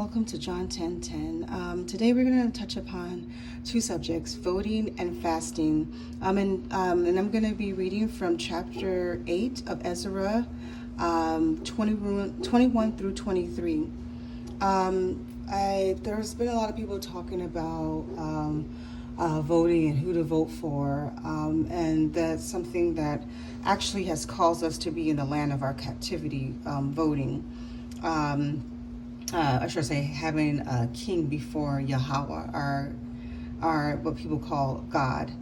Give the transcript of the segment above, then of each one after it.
welcome to John 10:10. Today we're going to touch upon two subjects, voting and fasting. And I'm going to be reading from chapter 8 of Ezra, 21 through 23. There's been a lot of people talking about voting and who to vote for, and that's something that actually has caused us to be in the land of our captivity, voting. I should say having a king before Yahweh, our what people call God,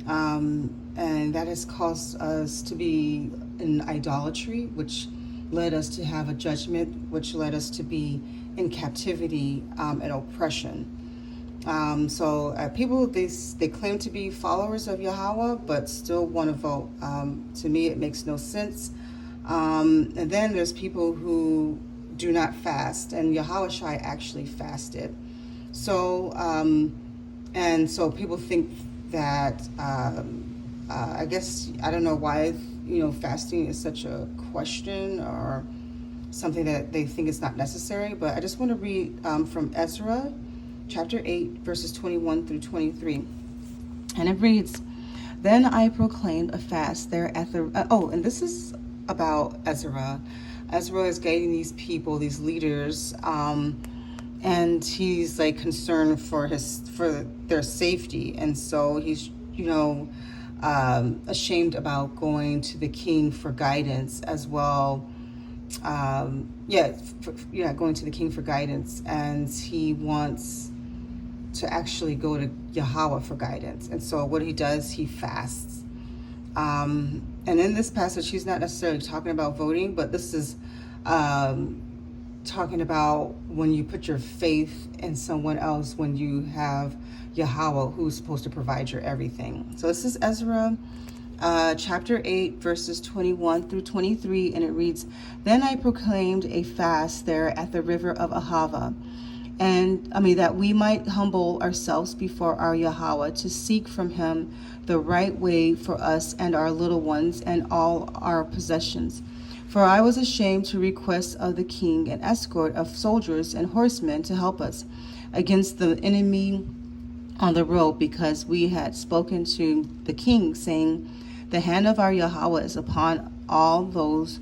and that has caused us to be in idolatry, which led us to have a judgment, which led us to be in captivity and oppression. So people, they claim to be followers of Yahweh, but still want to vote. To me, it makes no sense. And then there's people who do not fast, and Yahushua actually fasted. So, and so people think that, I guess, I don't know why, fasting is such a question or something that they think is not necessary, but I just want to read from Ezra chapter 8, verses 21 through 23. And it reads, "Then I proclaimed a fast there at the, and this is about Ezra. Ezra is guiding these people, these leaders, and he's like concerned for their safety, and so he's ashamed about going to the king for guidance as well. Going to the king for guidance, and he wants to actually go to Yahweh for guidance, and so what he does, he fasts. And in this passage, he's not necessarily talking about voting, but this is talking about when you put your faith in someone else, when you have Yahweh who's supposed to provide your everything. So this is Ezra chapter 8, verses 21 through 23, and it reads, "Then I proclaimed a fast there at the river of Ahava, that we might humble ourselves before our Yahweh to seek from him the right way for us and our little ones and all our possessions. For I was ashamed to request of the king an escort of soldiers and horsemen to help us against the enemy on the road, because we had spoken to the king, saying, the hand of our Yahweh is upon all those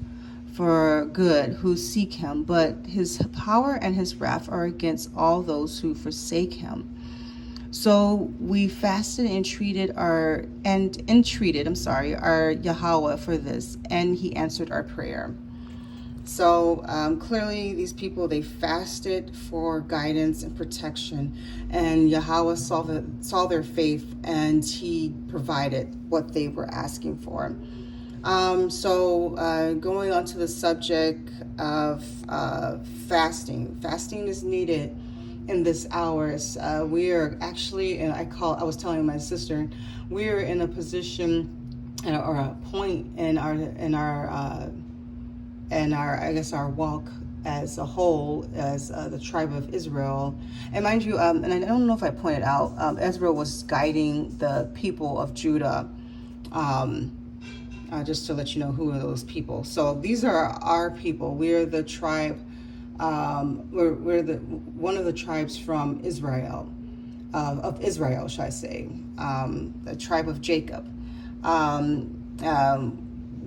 for good who seek him, but his power and his wrath are against all those who forsake him. So we fasted and entreated our Yahweh for this, and he answered our prayer." So clearly these people, they fasted for guidance and protection, and Yahweh saw their faith, and he provided what they were asking for. Going on to the subject of fasting. Fasting is needed in this hour. We are actually, and I was telling my sister, we are in a position or a point in our walk as a whole, as the tribe of Israel. And mind you, and I don't know if I pointed out, Ezra was guiding the people of Judah. Just to let you know who are those people. So these are our people. We're the tribe. We're the one of the tribes from Israel, of Israel, should I say, the tribe of Jacob,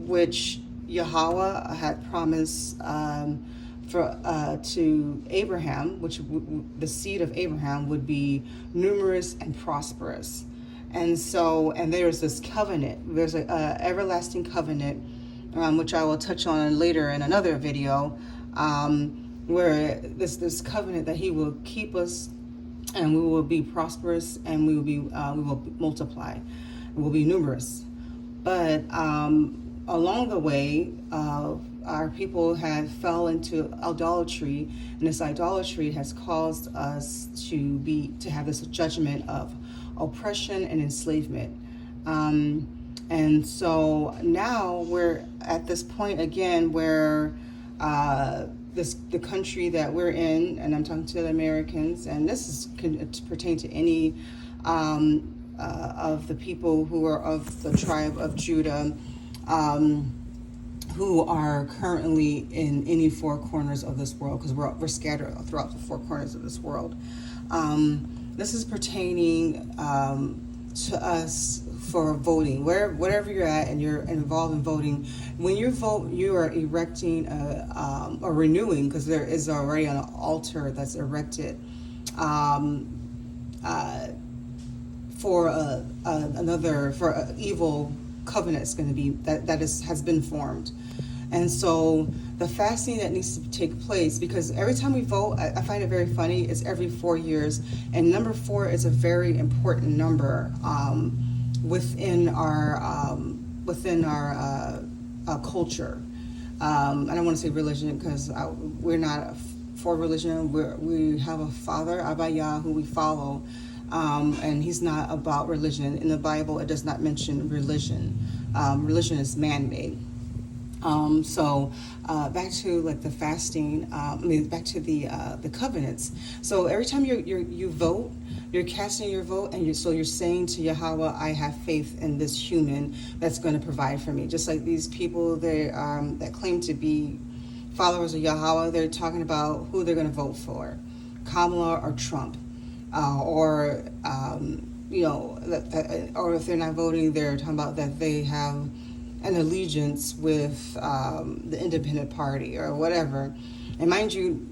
which Yahweh had promised to Abraham, which the seed of Abraham would be numerous and prosperous. And there's this covenant. There's a everlasting covenant, which I will touch on later in another video, where this covenant that he will keep us, and we will be prosperous, and we will multiply, and we'll be numerous. But along the way, our people have fell into idolatry, and this idolatry has caused us to have this judgment of oppression and enslavement. And so now we're at this point again where the country that we're in, and I'm talking to the Americans, and this can pertain to any of the people who are of the tribe of Judah, who are currently in any four corners of this world, because we're scattered throughout the four corners of this world. This is pertaining to us for voting. Wherever you're at and you're involved in voting, when you vote, you are erecting or renewing, because there is already an altar that's erected for an evil covenant is going to be has been formed. And so the fasting that needs to take place, because every time we vote, I find it very funny, it's every 4 years, and number 4 is a very important number within our culture. I don't want to say religion, because we're not for religion. We have a Father, Abba Yah, who we follow, and he's not about religion. In the Bible, it does not mention religion. Religion is man-made. So back to like the fasting, back to the covenants. So every time you vote, you're casting your vote, and you're saying to Yahweh, I have faith in this human that's going to provide for me. Just like these people that claim to be followers of Yahweh, they're talking about who they're going to vote for, Kamala or Trump, or if they're not voting, they're talking about that they have an allegiance with the independent party or whatever. And mind you,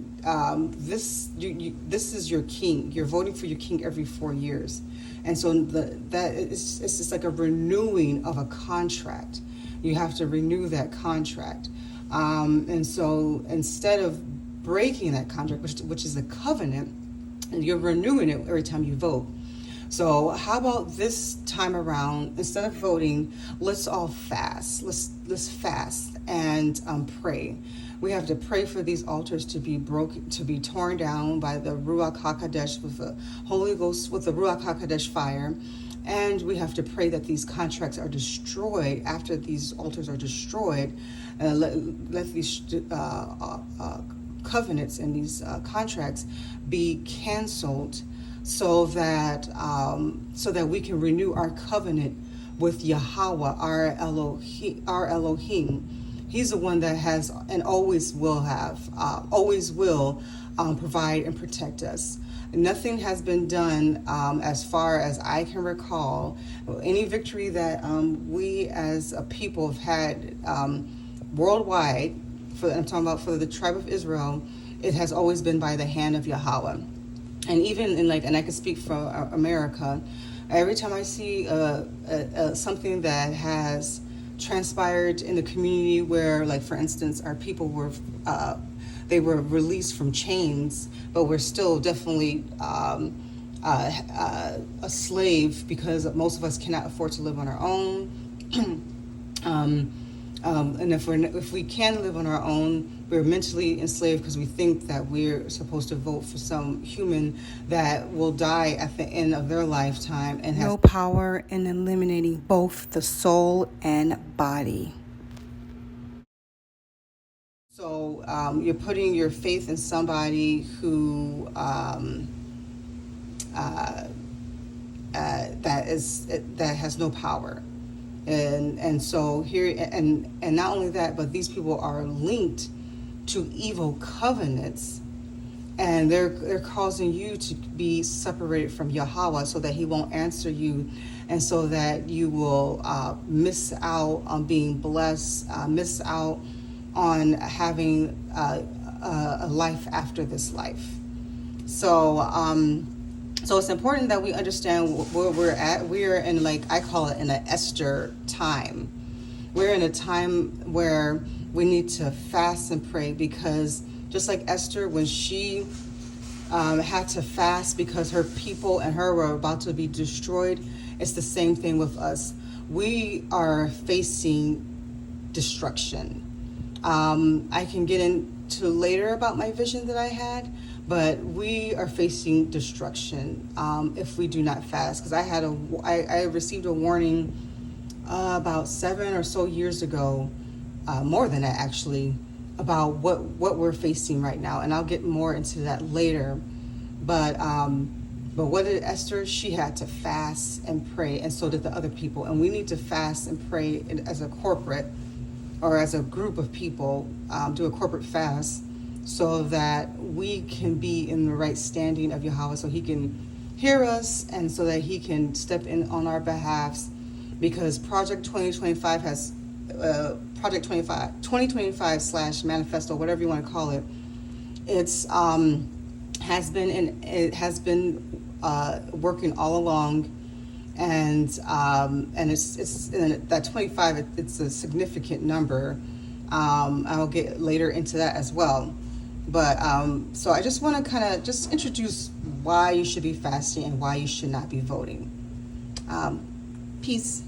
this is your king. You're voting for your king every 4 years, and so it's just like a renewing of a contract. You have to renew that contract, and so instead of breaking that contract, which is a covenant, you're renewing it every time you vote. So how about this time around, instead of voting, let's all fast. Let's fast and pray. We have to pray for these altars to be broken, to be torn down by the Ruach HaKodesh, with the Holy Ghost, with the Ruach HaKodesh fire. And we have to pray that these contracts are destroyed. After these altars are destroyed, let these covenants and these contracts be canceled, so that we can renew our covenant with Yahweh, our Elohim. He's the one that has and always will provide and protect us. Nothing has been done as far as I can recall. Any victory that we as a people have had worldwide, I'm talking about for the tribe of Israel, it has always been by the hand of Yahweh. And even and I can speak for America, every time I see something that has transpired in the community where, like for instance, our people were released from chains, but we're still definitely a slave, because most of us cannot afford to live on our own. And if we can live on our own, we're mentally enslaved, because we think that we're supposed to vote for some human that will die at the end of their lifetime and has no power in eliminating both the soul and body. So you're putting your faith in somebody who that has no power. And so here, and not only that, but these people are linked to evil covenants, and they're causing you to be separated from Yahweh, so that he won't answer you, and so that you will miss out on being blessed, miss out on having a life after this life. So so it's important that we understand where we're at. We're in, I call it, in an Esther time. We're in a time where we need to fast and pray, because just like Esther, when she had to fast because her people and her were about to be destroyed, it's the same thing with us. We are facing destruction. I can get into later about my vision that I had, but we are facing destruction if we do not fast. Because I received a warning about 7 or so years ago, more than that actually, about what we're facing right now, and I'll get more into that later. But what did Esther? She had to fast and pray, and so did the other people. And we need to fast and pray as a corporate or as a group of people, do a corporate fast so that we can be in the right standing of Yahweh, so he can hear us and so that he can step in on our behalfs, because Project 2025 has Project 2025 slash manifesto, whatever you want to call it. It's has been working all along, and it's that 25. It's a significant number. I'll get later into that as well. But so I just want to kind of just introduce why you should be fasting and why you should not be voting. Peace.